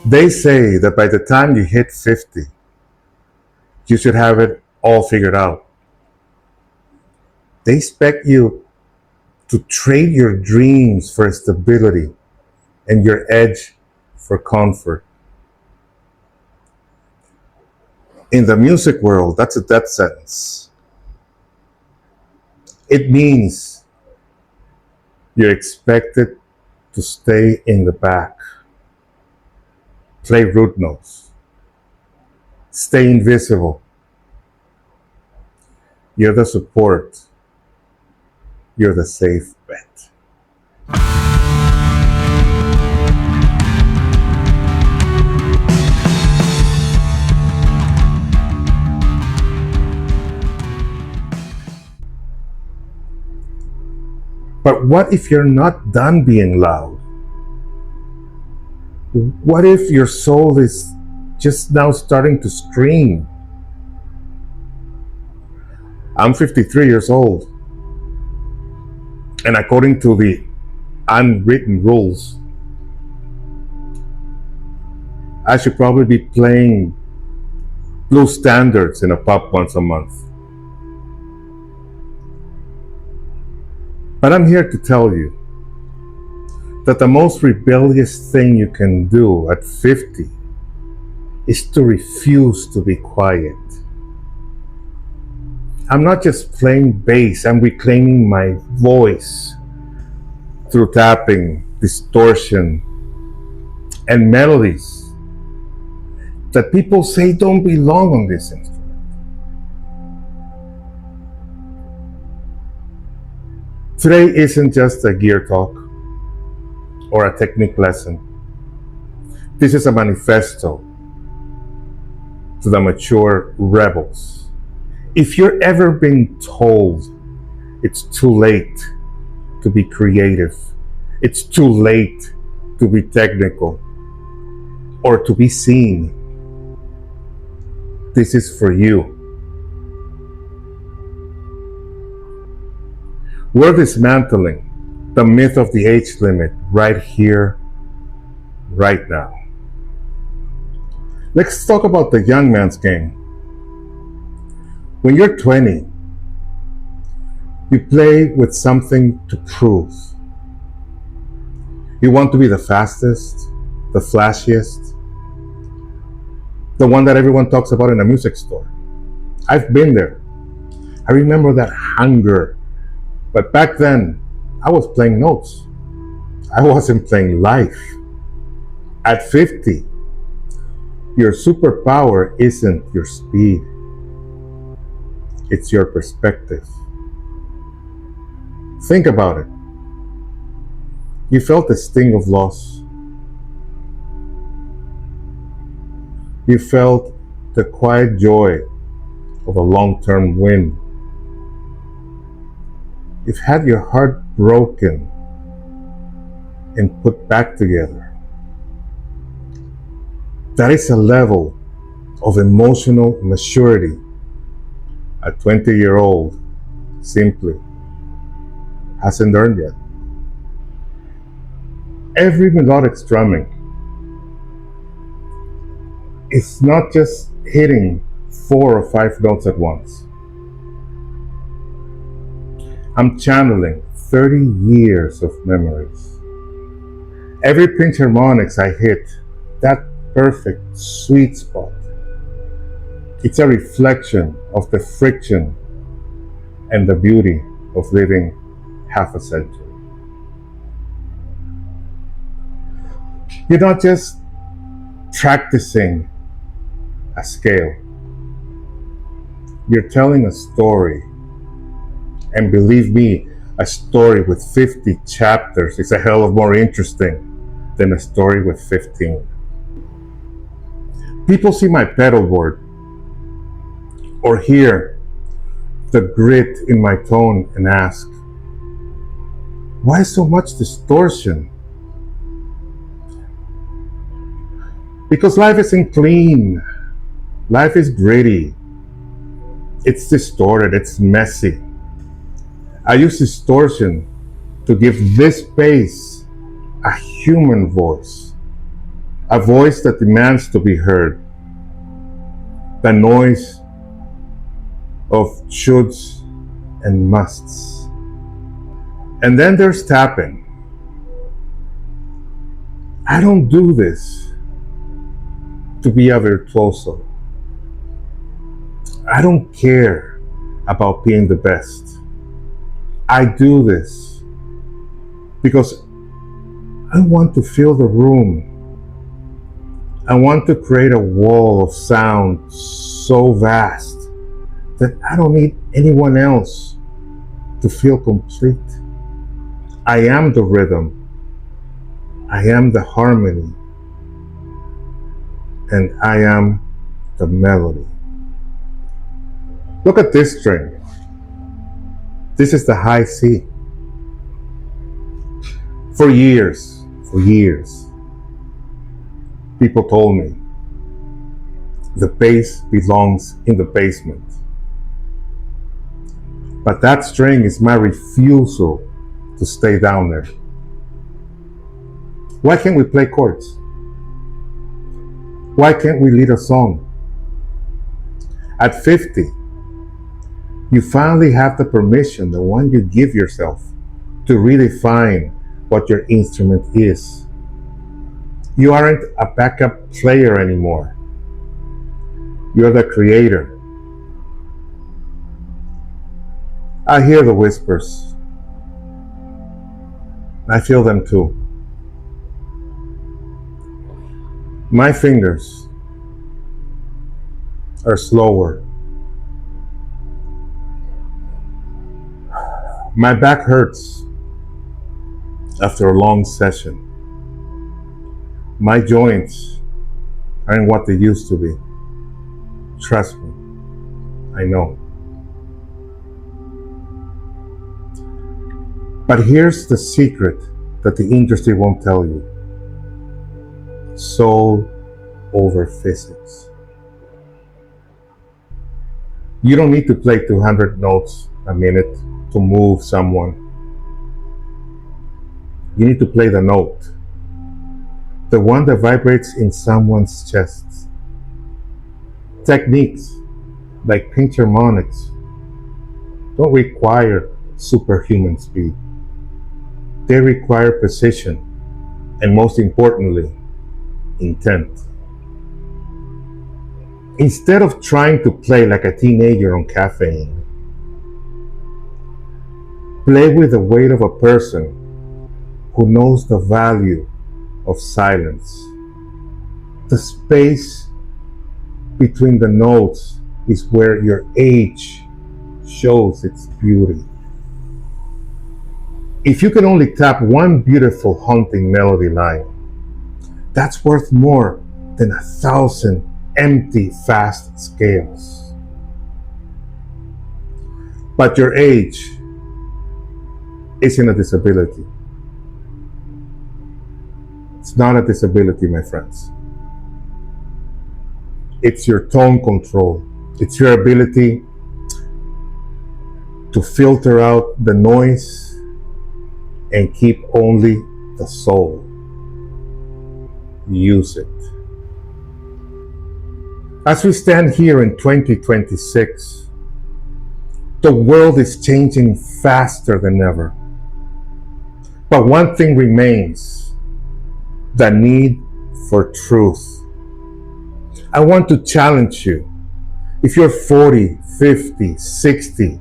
They say that by the time you hit 50, you should have it all figured out. They expect you to trade your dreams for stability and your edge for comfort. In the music world, that's a death sentence. It means you're expected to stay in the back, play root notes, stay invisible. You're the support. You're the safe bet. But what if you're not done being loud? What if your soul is just now starting to scream? I'm 53 years old, and according to the unwritten rules, I should probably be playing blues standards in a pub once a month. But I'm here to tell you that the most rebellious thing you can do at 50 is to refuse to be quiet. I'm not just playing bass, I'm reclaiming my voice through tapping, distortion, and melodies that people say don't belong on this instrument. Today isn't just a gear talk or a technique lesson. This is a manifesto to the mature rebels. If you're ever been told it's too late to be creative, it's too late to be technical, or to be seen, this is for you. We're dismantling the myth of the age limit right here, right now. Let's talk about the young man's game. When you're 20, you play with something to prove. You want to be the fastest, the flashiest, the one that everyone talks about in a music store. I've been there. I remember that hunger. But back then, I was playing notes. I wasn't playing life. At 50, your superpower isn't your speed. It's your perspective. Think about it. You felt the sting of loss. You felt the quiet joy of a long-term win. You've had your heart broken and put back together. That is a level of emotional maturity a 20-year-old simply hasn't earned yet. Every melodic strumming is not just hitting 4 or 5 notes at once. I'm channeling 30 years of memories. Every pinch harmonics I hit, that perfect sweet spot, it's a reflection of the friction and the beauty of living half a century. You're not just practicing a scale. You're telling a story. And believe me, a story with 50 chapters is a hell of more interesting than a story with 15. People see my pedal board or hear the grit in my tone and ask, why so much distortion? Because life isn't clean. Life is gritty. It's distorted. It's messy. I use distortion to give this bass a human voice. a voice that demands to be heard, the noise of shoulds and musts. And then there's tapping. I don't do this to be a virtuoso. I don't care about being the best. I do this because I want to fill the room. I want to create a wall of sound so vast that I don't need anyone else to feel complete. I am the rhythm. I am the harmony. And I am the melody. Look at this string. This is the high C. For years, people told me the bass belongs in the basement. But that string is my refusal to stay down there. Why can't we play chords? Why can't we lead a song? At 50, you finally have the permission, the one you give yourself, to redefine what your instrument is. You aren't a backup player anymore. You're the creator. I hear the whispers. I feel them too. My fingers are slower. My back hurts after a long session. My joints aren't what they used to be. Trust me, I know. But here's the secret that the industry won't tell you. Soul over physics. You don't need to play 200 notes a minute to move someone. You need to play the note, the one that vibrates in someone's chest. Techniques like pinch harmonics don't require superhuman speed. They require precision and, most importantly, intent. Instead of trying to play like a teenager on caffeine, play with the weight of a person who knows the value of silence. The space between the notes is where your age shows its beauty. If you can only tap one beautiful haunting melody line, that's worth more than 1,000 empty fast scales. But your age isn't a disability. It's not a disability, my friends. It's your tone control. It's your ability to filter out the noise and keep only the soul. Use it. As we stand here in 2026, the world is changing faster than ever. But one thing remains: the need for truth. I want to challenge you. If you're 40, 50, 60,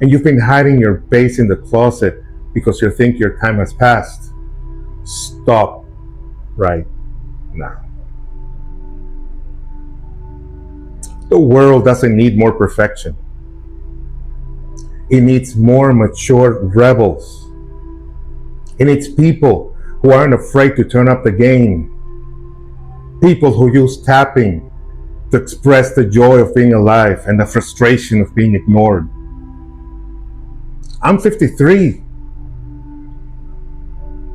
and you've been hiding your bass in the closet because you think your time has passed, stop right now. The world doesn't need more perfection. It needs more mature rebels. It needs people who aren't afraid to turn up the game. People who use tapping to express the joy of being alive and the frustration of being ignored. I'm 53.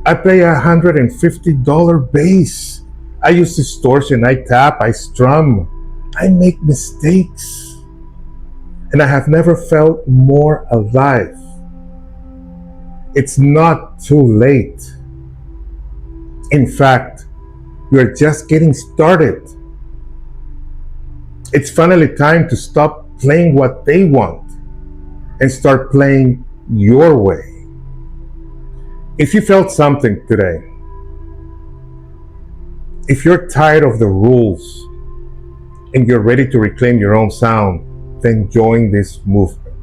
I play a $150 bass. I use distortion, I tap, I strum. I make mistakes. And I have never felt more alive. It's not too late. In fact, We're just getting started. It's finally time to stop playing what they want and start playing your way. If you felt something today, if you're tired of the rules and you're ready to reclaim your own sound, then join this movement.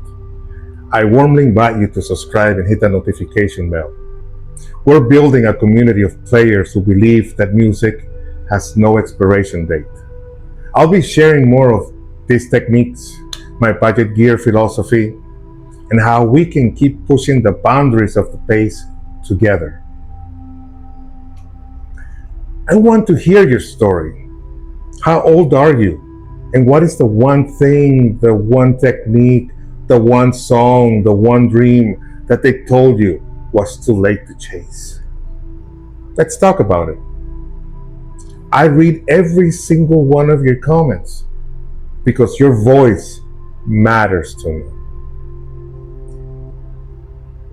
I warmly invite you to subscribe and hit the notification bell. We're building a community of players who believe that music has no expiration date. I'll be sharing more of these techniques, my budget gear philosophy, and how we can keep pushing the boundaries of the pace together. I want to hear your story. How old are you? And what is the one thing, the one technique, the one song, the one dream that they told you was too late to chase? Let's talk about it. I read every single one of your comments because your voice matters to me.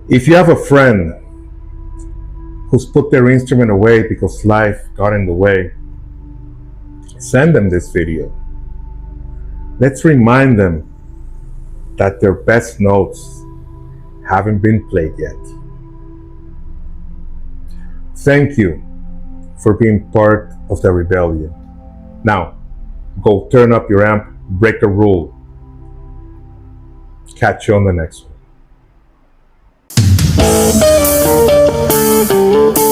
If you have a friend who's put their instrument away because life got in the way, send them this video. Let's remind them that their best notes haven't been played yet. Thank you for being part of the rebellion. Now, go turn up your amp, break the rule. Catch you on the next one.